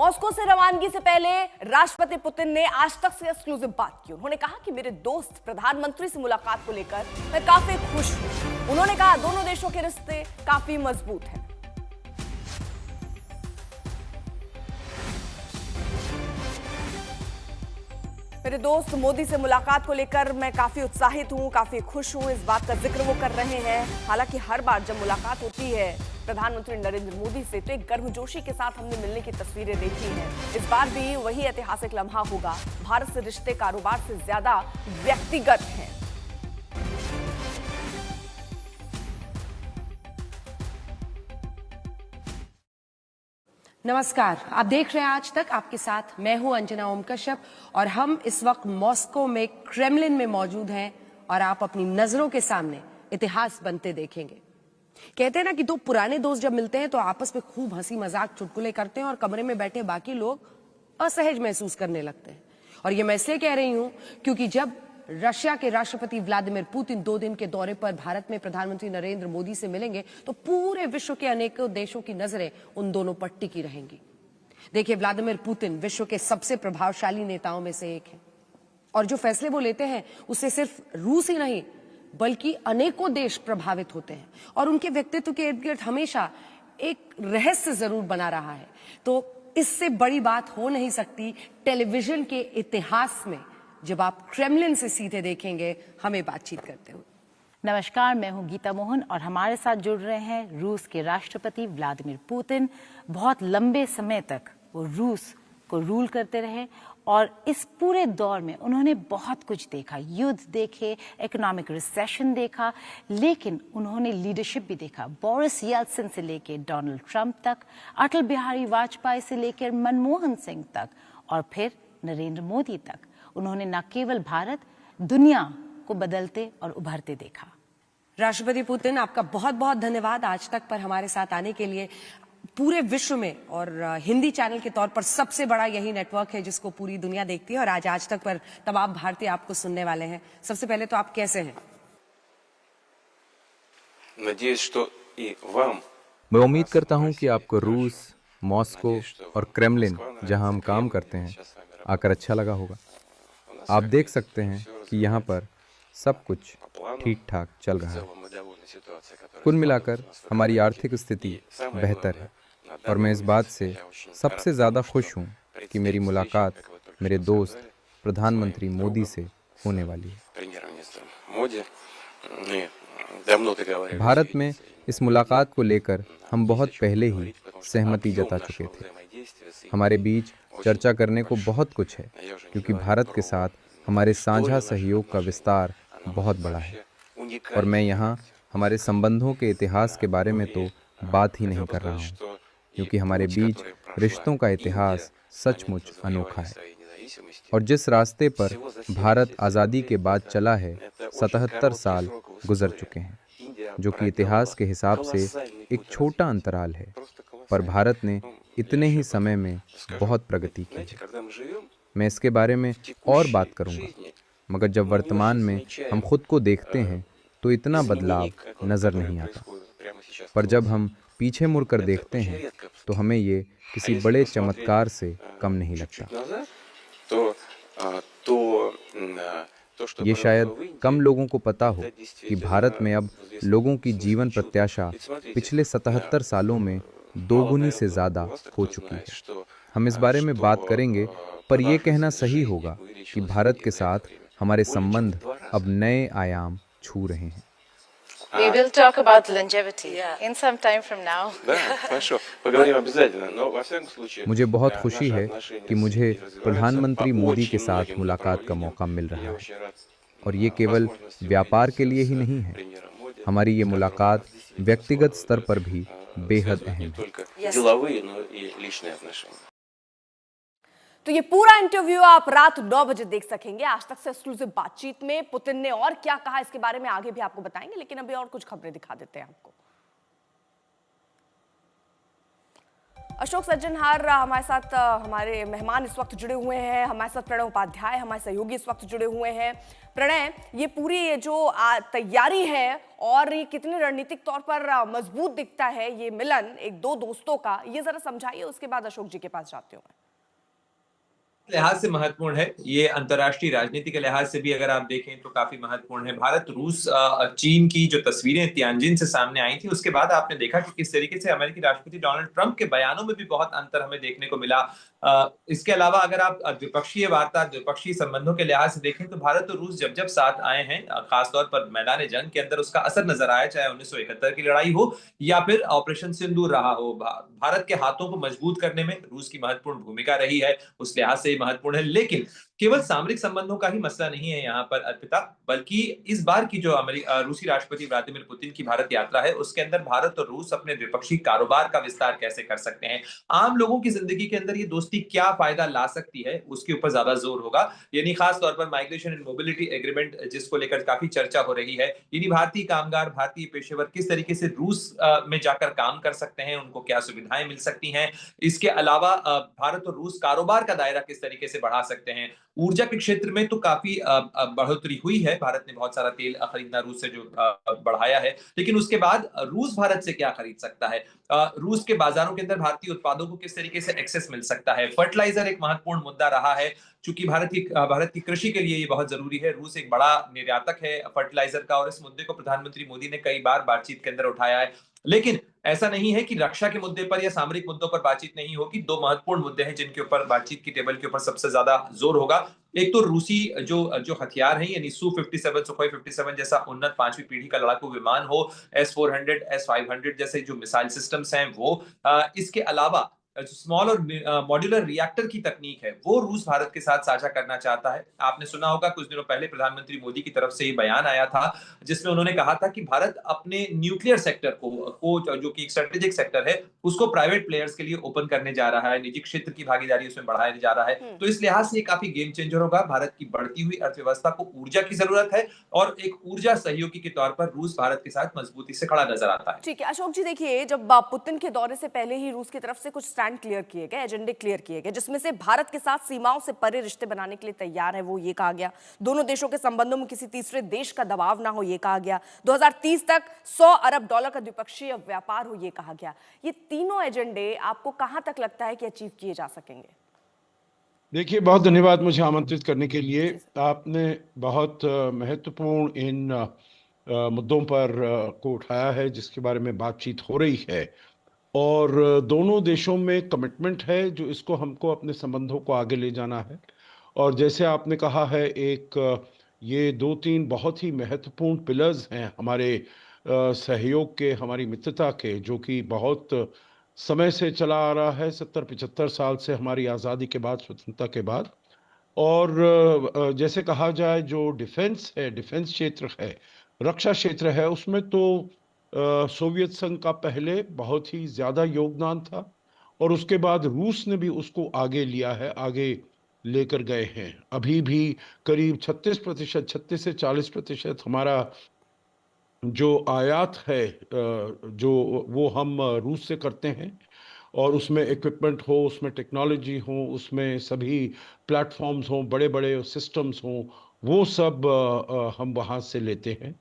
Moscow से रवानगी से पहले राष्ट्रपति पुतिन ने आज तक से एक्सक्लूसिव बात की। उन्होंने कहा कि मेरे दोस्त प्रधानमंत्री से मुलाकात को लेकर मैं काफी खुश हूं। उन्होंने कहा दोनों देशों के रिश्ते काफी मजबूत हैं। मेरे दोस्त मोदी से मुलाकात को लेकर मैं काफी उत्साहित हूं, काफी खुश हूं, इस बात का जिक्र वो कर रहे हैं। हालांकि हर बार जब मुलाकात होती है प्रधानमंत्री नरेंद्र मोदी से तो एक गर्मजोशी के साथ हमने मिलने की तस्वीरें देखी हैं। इस बार भी वही ऐतिहासिक लम्हा होगा। भारत से रिश्ते कारोबार से ज्यादा व्यक्तिगत हैं। नमस्कार, आप देख रहे हैं आज तक। आपके साथ मैं हूं अंजना ओम कश्यप और हम इस वक्त मॉस्को में क्रेमलिन में मौजूद हैं और आप अपनी नजरों के सामने इतिहास बनते देखेंगे। कहते हैं ना कि दो पुराने दोस्त जब मिलते हैं तो आपस में खूब हंसी मजाक चुटकुले करते हैं और कमरे में बैठे बाकी लोग असहज महसूस करने लगते हैं। और ये मैं इसलिए कह रही हूं क्योंकि जब रशिया के राष्ट्रपति व्लादिमीर पुतिन 2 दिन के दौरे पर भारत में प्रधानमंत्री नरेंद्र मोदी से मिलेंगे तो पूरे विश्व के अनेकों देशों की नजरें उन दोनों पर टिकी रहेंगी। देखिए, व्लादिमीर पुतिन विश्व के सबसे प्रभावशाली नेताओं में से एक है और जो फैसले वो लेते हैं उससे सिर्फ रूस ही नहीं बल्कि अनेकों देश प्रभावित होते हैं और उनके व्यक्तित्व के इर्द गिर्द हमेशा एक रहस्य जरूर बना रहा है। तो इससे बड़ी बात हो नहीं सकती टेलीविजन के इतिहास में जब आप क्रेमलिन से सीधे देखेंगे हमें बातचीत करते हुए। नमस्कार, मैं हूं गीता मोहन और हमारे साथ जुड़ रहे हैं रूस के राष्ट्रपति व्लादिमीर पुतिन। बहुत लंबे समय तक वो रूस को रूल करते रहे और इस पूरे दौर में उन्होंने बहुत कुछ देखा, युद्ध देखे, इकोनॉमिक रिसेशन देखा, लेकिन उन्होंने लीडरशिप भी देखा। बोरिस येल्त्सिन से लेकर डोनाल्ड ट्रंप तक, अटल बिहारी वाजपेयी से लेकर मनमोहन सिंह तक और फिर नरेंद्र मोदी तक। उन्होंने न केवल भारत, दुनिया को बदलते और उभरते देखा। राष्ट्रपति पुतिन, आपका बहुत बहुत धन्यवाद आज तक पर हमारे साथ आने के लिए। पूरे विश्व में और हिंदी चैनल के तौर पर सबसे बड़ा यही नेटवर्क है जिसको पूरी दुनिया देखती है और आज तक पर तमाम भारतीय आपको सुनने वाले हैं। सबसे पहले तो आप कैसे हैं? मैं उम्मीद करता हूं कि आपको रूस, मॉस्को और क्रेमलिन, जहां हम काम करते हैं, आकर अच्छा लगा होगा। आप देख सकते हैं कि यहाँ पर सब कुछ ठीक ठाक चल रहा है। कुल मिलाकर हमारी आर्थिक स्थिति बेहतर है और मैं इस बात से सबसे ज़्यादा खुश हूँ कि मेरी मुलाकात मेरे दोस्त प्रधानमंत्री मोदी से होने वाली है। भारत में इस मुलाकात को लेकर हम बहुत पहले ही सहमति जता चुके थे। हमारे बीच चर्चा करने को बहुत कुछ है क्योंकि भारत के साथ हमारे साझा सहयोग का विस्तार बहुत बड़ा है और मैं यहाँ हमारे संबंधों के इतिहास के बारे में तो बात ही नहीं कर रहा हूँ क्योंकि हमारे बीच रिश्तों का इतिहास सचमुच अनोखा है। और जिस रास्ते पर भारत आज़ादी के बाद चला है, 77 साल गुजर चुके हैं, जो कि इतिहास के हिसाब से एक छोटा अंतराल है, पर भारत ने इतने ही समय में बहुत प्रगति की है। मैं इसके बारे में और बात करूंगा, मगर जब वर्तमान में हम खुद को देखते हैं तो इतना बदलाव नजर नहीं आता, पर जब हम पीछे मुड़कर देखते हैं तो हमें ये किसी बड़े चमत्कार से कम नहीं लगता। ये शायद कम लोगों को पता हो कि भारत में अब लोगों की जीवन प्रत्याशा पिछले 77 सालों में दोगुनी से ज़्यादा हो चुकी है। हम इस बारे में बात करेंगे, पर यह कहना सही होगा कि भारत के साथ हमारे संबंध अब नए आयाम छू रहे हैं। We will talk about longevity in some time from now. मुझे बहुत खुशी है कि मुझे प्रधानमंत्री मोदी के साथ मुलाकात का मौका मिल रहा है और ये केवल व्यापार के लिए ही नहीं है। हमारी ये मुलाकात व्यक्तिगत स्तर पर भी बेहद अहम है। तो ये पूरा इंटरव्यू आप रात 9 बजे देख सकेंगे आज तक से एक्सक्लूसिव बातचीत में। पुतिन ने और क्या कहा इसके बारे में आगे भी आपको बताएंगे, लेकिन अभी और कुछ खबरें दिखा देते हैं आपको। अशोक सज्जनहार हमारे साथ हमारे मेहमान इस वक्त जुड़े हुए हैं। हमारे साथ प्रणय उपाध्याय हमारे सहयोगी इस वक्त जुड़े हुए हैं। प्रणय, ये पूरी जो तैयारी है और ये कितने रणनीतिक तौर पर मजबूत दिखता है ये मिलन एक दो दोस्तों का, ये जरा समझाइए, उसके बाद अशोक जी के पास जाती हूँ मैं। लिहाज से महत्वपूर्ण है, ये अंतर्राष्ट्रीय राजनीति के लिहाज से भी अगर आप देखें तो काफी महत्वपूर्ण है। भारत रूस चीन की जो तस्वीरें तियानजिन से सामने आई थी उसके बाद आपने देखा कि किस तरीके से अमेरिकी राष्ट्रपति डोनाल्ड ट्रंप के बयानों में भी बहुत अंतर हमें देखने को मिला। इसके अलावा अगर आप द्विपक्षीय वार्ता द्विपक्षीय संबंधों के लिहाज से देखें तो भारत और रूस जब जब साथ आए हैं, खासतौर पर मैदान जंग के अंदर उसका असर नजर आया, चाहे 1971 की लड़ाई हो या फिर ऑपरेशन सिंदूर रहा हो। भारत के हाथों को मजबूत करने में रूस की महत्वपूर्ण भूमिका रही है, उस लिहाज से महत्वपूर्ण है। लेकिन केवल सामरिक संबंधों का ही मसला नहीं है यहाँ पर अर्पिता, बल्कि इस बार की जो रूसी राष्ट्रपति व्लादिमीर पुतिन की भारत यात्रा है उसके अंदर भारत और रूस अपने द्विपक्षीय कारोबार का विस्तार कैसे कर सकते हैं, आम लोगों की जिंदगी के अंदर ये दोस्ती क्या फायदा ला सकती है, उसके ऊपर ज्यादा जोर होगा। यानी खास तौर पर माइग्रेशन एंड मोबिलिटी एग्रीमेंट जिसको लेकर काफी चर्चा हो रही है, यानी भारतीय कामगार भारतीय पेशेवर किस तरीके से रूस में जाकर काम कर सकते हैं, उनको क्या सुविधाएं मिल सकती हैं। इसके अलावा भारत और रूस कारोबार का दायरा किस तरीके से बढ़ा सकते हैं। ऊर्जा के क्षेत्र में तो काफी बढ़ोतरी हुई है, भारत ने बहुत सारा तेल खरीदना रूस से जो बढ़ाया है, लेकिन उसके बाद रूस भारत से क्या खरीद सकता है, रूस के बाजारों के अंदर भारतीय उत्पादों को किस तरीके से एक्सेस मिल सकता है। फर्टिलाइजर एक महत्वपूर्ण मुद्दा रहा है, चूंकि भारत की कृषि के लिए ये बहुत जरूरी है। रूस एक बड़ा निर्यातक है फर्टिलाइजर का और इस मुद्दे को प्रधानमंत्री मोदी ने कई बार बातचीत के अंदर उठाया है। लेकिन ऐसा नहीं है कि रक्षा के मुद्दे पर या सामरिक मुद्दों पर बातचीत नहीं होगी। दो महत्वपूर्ण मुद्दे हैं जिनके ऊपर बातचीत की टेबल के ऊपर सबसे ज्यादा जोर होगा। एक तो रूसी जो हथियार हैं, यानी Su-57 सुखोई 57 जैसा उन्नत 5वीं पीढ़ी का लड़ाकू विमान हो, S-400 S-500 जैसे जो मिसाइल सिस्टम्स हैं वो, इसके अलावा स्मॉल और मॉड्यूलर रिएक्टर की तकनीक है वो रूस भारत के साथ साझा करना चाहता है। आपने सुना होगा कुछ दिनों पहले प्रधानमंत्री मोदी की तरफ से ये बयान आया था जिसमें उन्होंने कहा था कि भारत अपने न्यूक्लियर सेक्टर को जो कि एक स्ट्रेटेजिक सेक्टर है उसको प्राइवेट प्लेयर्स के लिए ओपन करने जा रहा है, निजी क्षेत्र की भागीदारी उसमें बढ़ाया जा रहा है। तो इस लिहाज से ये काफी गेम चेंजर होगा। भारत की बढ़ती हुई अर्थव्यवस्था को ऊर्जा की जरूरत है और एक ऊर्जा सहयोगी के तौर पर रूस भारत के साथ मजबूती से खड़ा नजर आता है। ठीक है अशोक जी, देखिए जब पुतिन के दौरे से पहले ही रूस की तरफ से कुछ स्टैंड क्लियर किए गए, एजेंडे क्लियर किए गए, जिसमें से भारत के साथ सीमाओं से परे रिश्ते बनाने के लिए तैयार है, वो ये कहा गया। दोनों देशों के संबंधों में किसी तीसरे देश का दबाव ना हो, ये कहा गया। 2030 तक $100 अरब का द्विपक्षीय व्यापार हो, ये कहा गया। ये तीनों एजेंडे आपको कहां तक लगता है कि अचीव किए जा सकेंगे? देखिए, बहुत धन्यवाद मुझे आमंत्रित करने के लिए। आपने बहुत महत्वपूर्ण इन मुद्दों पर को उठाया है जिसके बारे में बातचीत हो रही है और दोनों देशों में कमिटमेंट है जो इसको हमको अपने संबंधों को आगे ले जाना है। और जैसे आपने कहा है, एक ये 2-3 बहुत ही महत्वपूर्ण पिलर्स हैं हमारे सहयोग के, हमारी मित्रता के, जो कि बहुत समय से चला आ रहा है, 70-75 साल से हमारी आज़ादी के बाद, स्वतंत्रता के बाद। और जैसे कहा जाए, जो डिफेंस है, डिफेंस क्षेत्र है, रक्षा क्षेत्र है, उसमें तो सोवियत संघ का पहले बहुत ही ज़्यादा योगदान था और उसके बाद रूस ने भी उसको आगे लिया है, आगे लेकर गए हैं। अभी भी करीब 36% से 40% हमारा जो आयात है जो वो हम रूस से करते हैं और उसमें इक्विपमेंट हो, उसमें टेक्नोलॉजी हो, उसमें सभी प्लेटफॉर्म्स हों, बड़े बड़े सिस्टम्स हों, वो सब हम वहाँ से लेते हैं।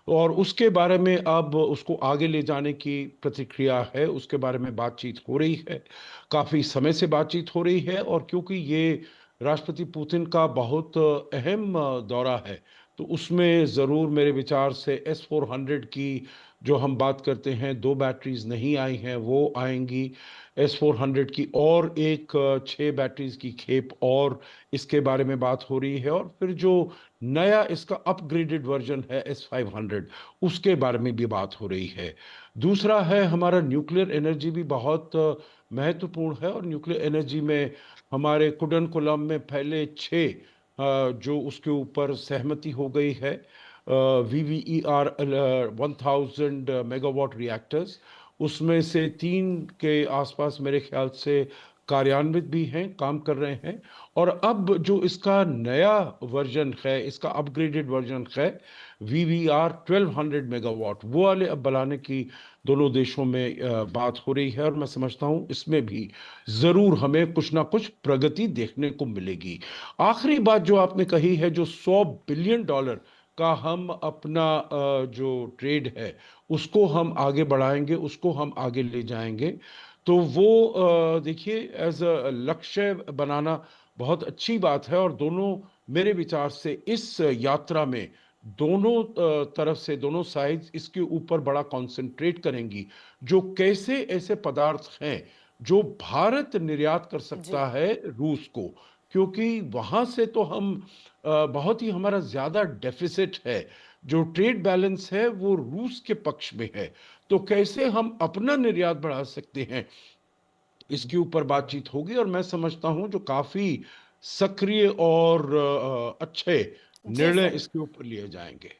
और उसके बारे में अब उसको आगे ले जाने की प्रतिक्रिया है, उसके बारे में बातचीत हो रही है, काफ़ी समय से बातचीत हो रही है। और क्योंकि ये राष्ट्रपति पुतिन का बहुत अहम दौरा है तो उसमें ज़रूर मेरे विचार से S-400 की जो हम बात करते हैं, 2 बैटरीज नहीं आई हैं, वो आएंगी। S-400 की और एक 6 बैटरीज की खेप और इसके बारे में बात हो रही है। और फिर जो नया इसका अपग्रेडेड वर्जन है S-500, उसके बारे में भी बात हो रही है। दूसरा है, हमारा न्यूक्लियर एनर्जी भी बहुत महत्वपूर्ण है और न्यूक्लियर एनर्जी में हमारे कुडनकुलम में पहले 6 जो उसके ऊपर सहमति हो गई है, VVER 1000 मेगावाट रिएक्टर्स, उसमें से 3 के आसपास मेरे ख्याल से कार्यान्वित भी हैं, काम कर रहे हैं। और अब जो इसका नया वर्जन है, इसका अपग्रेडेड वर्जन है VVR 1200 मेगावाट, वो वाले अब बनाने की दोनों देशों में बात हो रही है। और मैं समझता हूं इसमें भी जरूर हमें कुछ ना कुछ प्रगति देखने को मिलेगी। आखिरी बात जो आपने कही है, जो $100 बिलियन का हम अपना जो ट्रेड है उसको हम आगे बढ़ाएंगे, उसको हम आगे ले जाएंगे, तो वो देखिए एज अ लक्ष्य बनाना बहुत अच्छी बात है। और दोनों, मेरे विचार से इस यात्रा में दोनों तरफ से, दोनों साइड इसके ऊपर बड़ा कंसंट्रेट करेंगी, जो कैसे ऐसे पदार्थ हैं जो भारत निर्यात कर सकता है रूस को, क्योंकि वहां से तो हम बहुत ही, हमारा ज्यादा डेफिसिट है, जो ट्रेड बैलेंस है वो रूस के पक्ष में है। तो कैसे हम अपना निर्यात बढ़ा सकते हैं, इसके ऊपर बातचीत होगी। और मैं समझता हूं जो काफी सक्रिय और अच्छे जी निर्णय सर। इसके ऊपर लिए जाएंगे।